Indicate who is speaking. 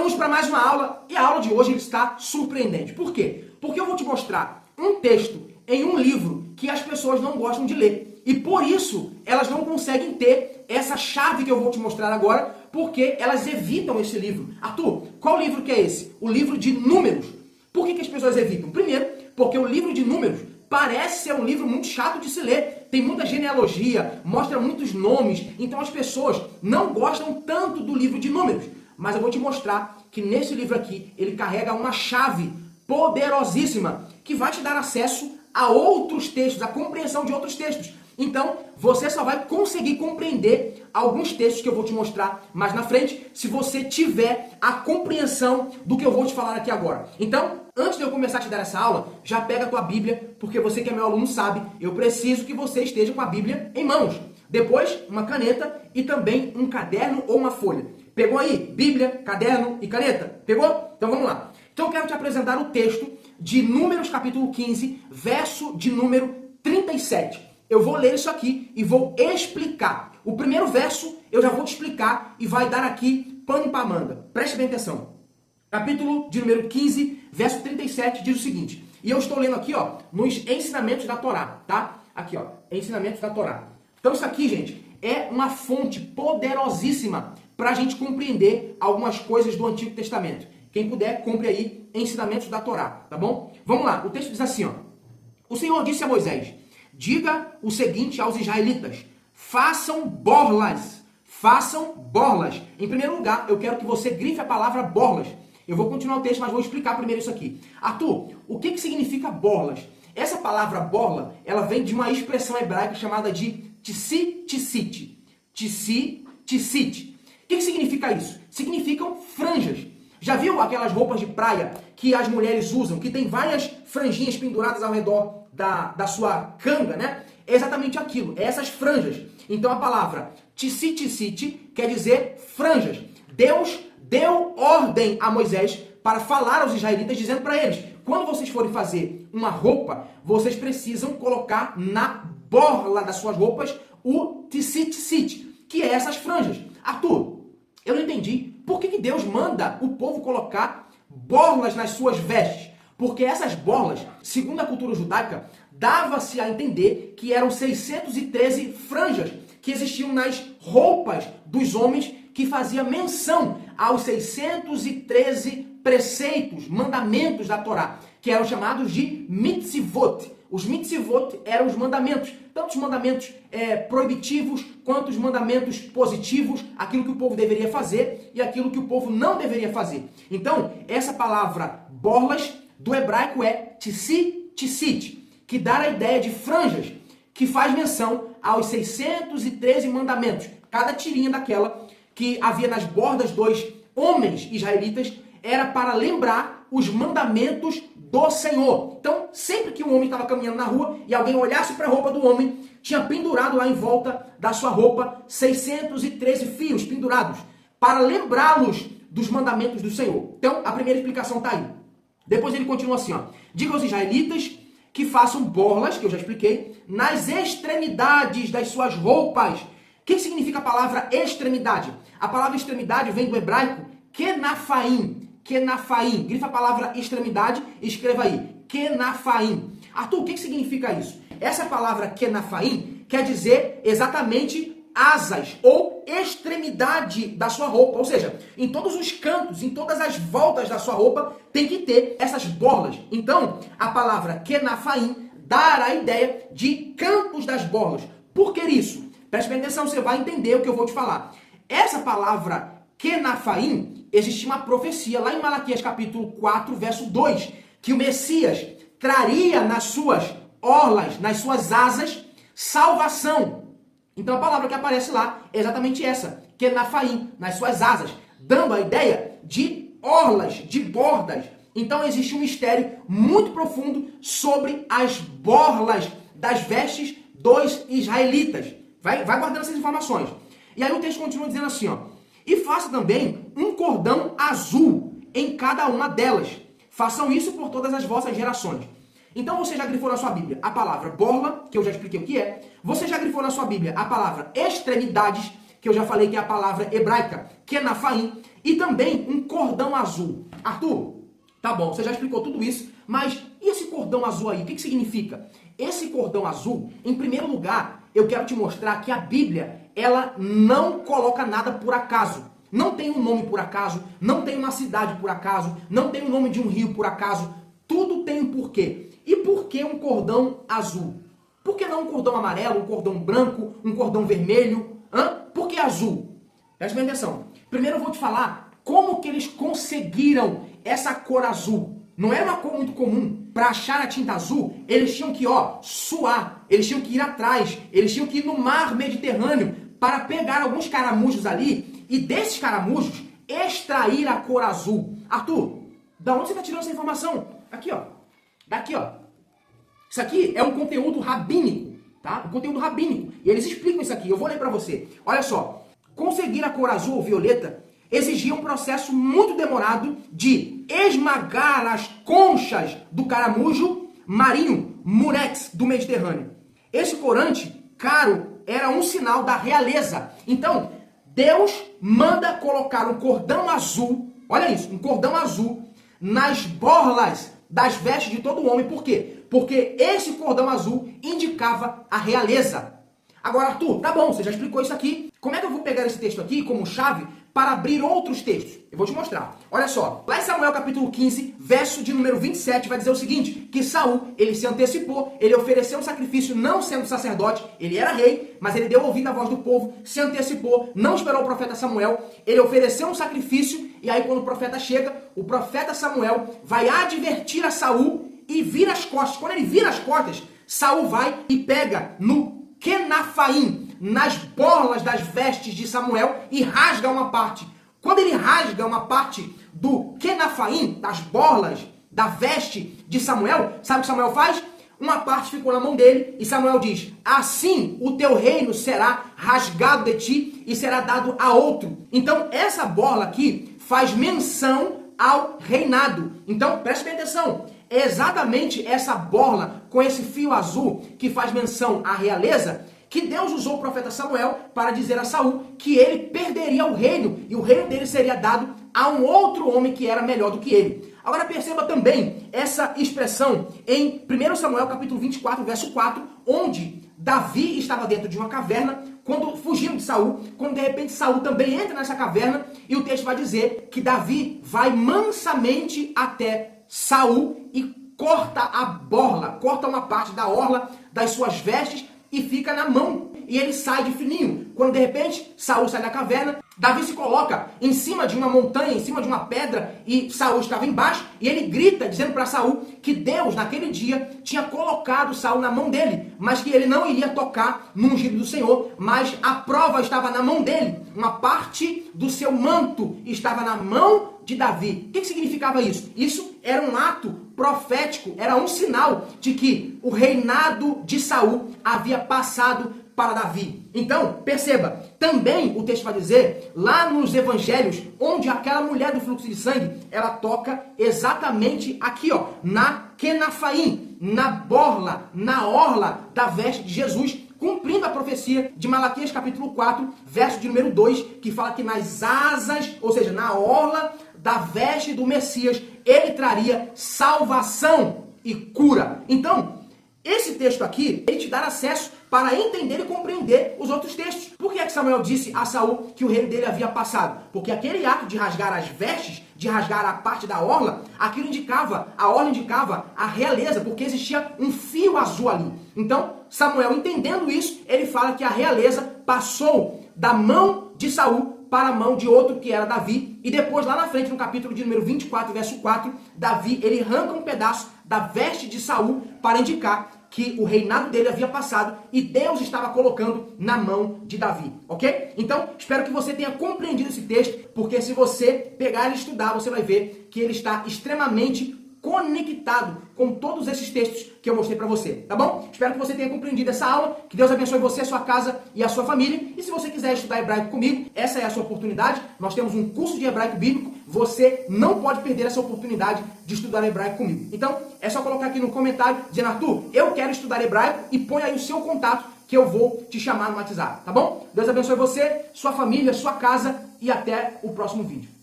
Speaker 1: Vamos para mais uma aula, e a aula de hoje está surpreendente. Por quê? Porque eu vou te mostrar um texto em um livro que as pessoas não gostam de ler. E por isso, elas não conseguem ter essa chave que eu vou te mostrar agora, porque elas evitam esse livro. Arthur, qual livro que é esse? O livro de Números. Por que as pessoas evitam? Primeiro, porque o livro de Números parece ser um livro muito chato de se ler. Tem muita genealogia, mostra muitos nomes, então as pessoas não gostam tanto do livro de Números. Mas eu vou te mostrar que nesse livro aqui, ele carrega uma chave poderosíssima que vai te dar acesso a outros textos, a compreensão de outros textos. Então, você só vai conseguir compreender alguns textos que eu vou te mostrar mais na frente, se você tiver a compreensão do que eu vou te falar aqui agora. Então, antes de eu começar a te dar essa aula, já pega a tua Bíblia, porque você que é meu aluno sabe, eu preciso que você esteja com a Bíblia em mãos. Depois, uma caneta e também um caderno ou uma folha. Pegou aí? Bíblia, caderno e caneta? Pegou? Então vamos lá. Então eu quero te apresentar o texto de Números capítulo 15, verso de número 37. Eu vou ler isso aqui e vou explicar. O primeiro verso eu já vou te explicar e vai dar aqui pano para manga. Preste bem atenção. Capítulo de número 15, verso 37 diz o seguinte. E eu estou lendo aqui, ó, nos ensinamentos da Torá, tá? Aqui, ó, ensinamentos da Torá. Então isso aqui, gente, é uma fonte poderosíssima para a gente compreender algumas coisas do Antigo Testamento. Quem puder, compre aí Ensinamentos da Torá, tá bom? Vamos lá, o texto diz assim, ó. O Senhor disse a Moisés, diga o seguinte aos israelitas, façam borlas. Em primeiro lugar, eu quero que você grife a palavra borlas. Eu vou continuar o texto, mas vou explicar primeiro isso aqui. Arthur, o que significa borlas? Essa palavra borla, ela vem de uma expressão hebraica chamada de tsi-tsit. Tsi-tsit. O que significa isso? Significam franjas. Já viu aquelas roupas de praia que as mulheres usam, que tem várias franjinhas penduradas ao redor da sua canga, né? É exatamente aquilo, é essas franjas. Então a palavra tsi-tsit quer dizer franjas. Deus deu ordem a Moisés para falar aos israelitas, dizendo para eles, quando vocês forem fazer uma roupa, vocês precisam colocar na borla das suas roupas o tsi-tsit, que é essas franjas. Arthur, eu não entendi. Por que Deus manda o povo colocar borlas nas suas vestes? Porque essas borlas, segundo a cultura judaica, dava-se a entender que eram 613 franjas que existiam nas roupas dos homens, que fazia menção aos 613 preceitos, mandamentos da Torá, que eram chamados de mitzvot. Os mitzvot eram os mandamentos, tanto os mandamentos proibitivos, quanto os mandamentos positivos, aquilo que o povo deveria fazer e aquilo que o povo não deveria fazer. Então, essa palavra borlas, do hebraico é tsi-tsit, que dá a ideia de franjas, que faz menção aos 613 mandamentos. Cada tirinha daquela que havia nas bordas dos homens israelitas era para lembrar os mandamentos do Senhor. Então, sempre que um homem estava caminhando na rua e alguém olhasse para a roupa do homem, tinha pendurado lá em volta da sua roupa 613 fios pendurados, para lembrá-los dos mandamentos do Senhor. Então, a primeira explicação está aí. Depois ele continua assim, ó. Diga aos israelitas que façam borlas, que eu já expliquei, nas extremidades das suas roupas. O que significa a palavra extremidade? A palavra extremidade vem do hebraico kenafaim. Kenafaim. Grifa a palavra extremidade e escreva aí. Kenafaim. Arthur, o que significa isso? Essa palavra kenafaim quer dizer exatamente asas ou extremidade da sua roupa. Ou seja, em todos os cantos, em todas as voltas da sua roupa, tem que ter essas borlas. Então, a palavra kenafaim dá a ideia de campos das borlas. Por que isso? Preste bem atenção, você vai entender o que eu vou te falar. Essa palavra kenafaim, existia uma profecia lá em Malaquias capítulo 4, verso 2, que o Messias traria nas suas orlas, nas suas asas, salvação. Então a palavra que aparece lá é exatamente essa, kenafaim, nas suas asas, dando a ideia de orlas, de bordas. Então existe um mistério muito profundo sobre as borlas das vestes dos israelitas. Vai guardando essas informações. E aí o texto continua dizendo assim, ó. E faça também um cordão azul em cada uma delas. Façam isso por todas as vossas gerações. Então você já grifou na sua Bíblia a palavra borla, que eu já expliquei o que é. Você já grifou na sua Bíblia a palavra extremidades, que eu já falei que é a palavra hebraica kenafaim. e também um cordão azul. Arthur, tá bom, você já explicou tudo isso, mas e esse cordão azul aí? O que significa? Esse cordão azul, em primeiro lugar, eu quero te mostrar que a Bíblia, ela não coloca nada por acaso. Não tem um nome por acaso, não tem uma cidade por acaso, não tem o nome de um rio por acaso. Tudo tem um porquê. E por que um cordão azul? Por que não um cordão amarelo, um cordão branco, um cordão vermelho? Por que azul? Preste bem atenção. Primeiro eu vou te falar como que eles conseguiram essa cor azul. Não era uma cor muito comum. Para achar a tinta azul, eles tinham que, suar. Eles tinham que ir atrás. Eles tinham que ir no mar Mediterrâneo para pegar alguns caramujos ali e desses caramujos extrair a cor azul. Arthur, da onde você está tirando essa informação? Aqui, ó. Daqui, ó. Isso aqui é um conteúdo rabínico, tá? Um conteúdo rabínico. E eles explicam isso aqui. Eu vou ler para você. Olha só. Conseguir a cor azul ou violeta exigia um processo muito demorado de esmagar as conchas do caramujo marinho murex do Mediterrâneo. Esse corante caro era um sinal da realeza. Então, Deus manda colocar um cordão azul, olha isso, um cordão azul nas borlas das vestes de todo homem. Por quê? Porque esse cordão azul indicava a realeza. Agora, Arthur, tá bom, você já explicou isso aqui. Como é que eu vou pegar esse texto aqui como chave para abrir outros textos? Eu vou te mostrar. Olha só, lá em Samuel capítulo 15, verso de número 27, vai dizer o seguinte, que Saul, ele se antecipou, ele ofereceu um sacrifício não sendo sacerdote, ele era rei, mas ele deu ouvido à voz do povo, se antecipou, não esperou o profeta Samuel, ele ofereceu um sacrifício, e aí quando o profeta chega, o profeta Samuel vai advertir a Saul e vira as costas. Quando ele vira as costas, Saul vai e pega no Kenafaim, nas borlas das vestes de Samuel e rasga uma parte. Quando ele rasga uma parte do Kenafaim, das borlas da veste de Samuel, sabe o que Samuel faz? Uma parte ficou na mão dele e Samuel diz, assim o teu reino será rasgado de ti e será dado a outro. Então essa borla aqui faz menção ao reinado. Então preste bem atenção. É exatamente essa borla com esse fio azul que faz menção à realeza que Deus usou o profeta Samuel para dizer a Saul que ele perderia o reino e o reino dele seria dado a um outro homem que era melhor do que ele. Agora perceba também essa expressão em 1 Samuel capítulo 24, verso 4, onde Davi estava dentro de uma caverna, quando fugindo de Saul, quando de repente Saul também entra nessa caverna, e o texto vai dizer que Davi vai mansamente até Saul e corta a borla, corta uma parte da orla das suas vestes e fica na mão. E ele sai de fininho. Quando de repente Saul sai da caverna, Davi se coloca em cima de uma montanha, em cima de uma pedra, e Saul estava embaixo, e ele grita, dizendo para Saul que Deus, naquele dia, tinha colocado Saul na mão dele, mas que ele não iria tocar no ungido do Senhor, mas a prova estava na mão dele. Uma parte do seu manto estava na mão de Davi. O que significava isso? Isso era um ato profético, era um sinal de que o reinado de Saul havia passado para Davi. Então, perceba, também o texto vai dizer, lá nos evangelhos, onde aquela mulher do fluxo de sangue, ela toca exatamente aqui, ó, na Kenafaim, na borla, na orla da veste de Jesus, cumprindo a profecia de Malaquias capítulo 4, verso de número 2, que fala que nas asas, ou seja, na orla da veste do Messias, ele traria salvação e cura. Então, esse texto aqui, ele te dá acesso para entender e compreender os outros textos. Por que é que Samuel disse a Saul que o reino dele havia passado? Porque aquele ato de rasgar as vestes, de rasgar a parte da orla, aquilo indicava, a orla indicava a realeza, porque existia um fio azul ali. Então, Samuel, entendendo isso, ele fala que a realeza passou da mão de Saul para a mão de outro que era Davi, e depois lá na frente, no capítulo de número 24, verso 4, Davi, ele arranca um pedaço da veste de Saul para indicar que o reinado dele havia passado e Deus estava colocando na mão de Davi, ok? Então, espero que você tenha compreendido esse texto, porque se você pegar e estudar, você vai ver que ele está extremamente conectado com todos esses textos que eu mostrei para você, tá bom? Espero que você tenha compreendido essa aula, que Deus abençoe você, a sua casa e a sua família. E se você quiser estudar hebraico comigo, essa é a sua oportunidade. Nós temos um curso de hebraico bíblico, você não pode perder essa oportunidade de estudar hebraico comigo. Então, é só colocar aqui no comentário, dizendo, Arthur, eu quero estudar hebraico, e põe aí o seu contato, que eu vou te chamar no WhatsApp, tá bom? Deus abençoe você, sua família, sua casa, e até o próximo vídeo.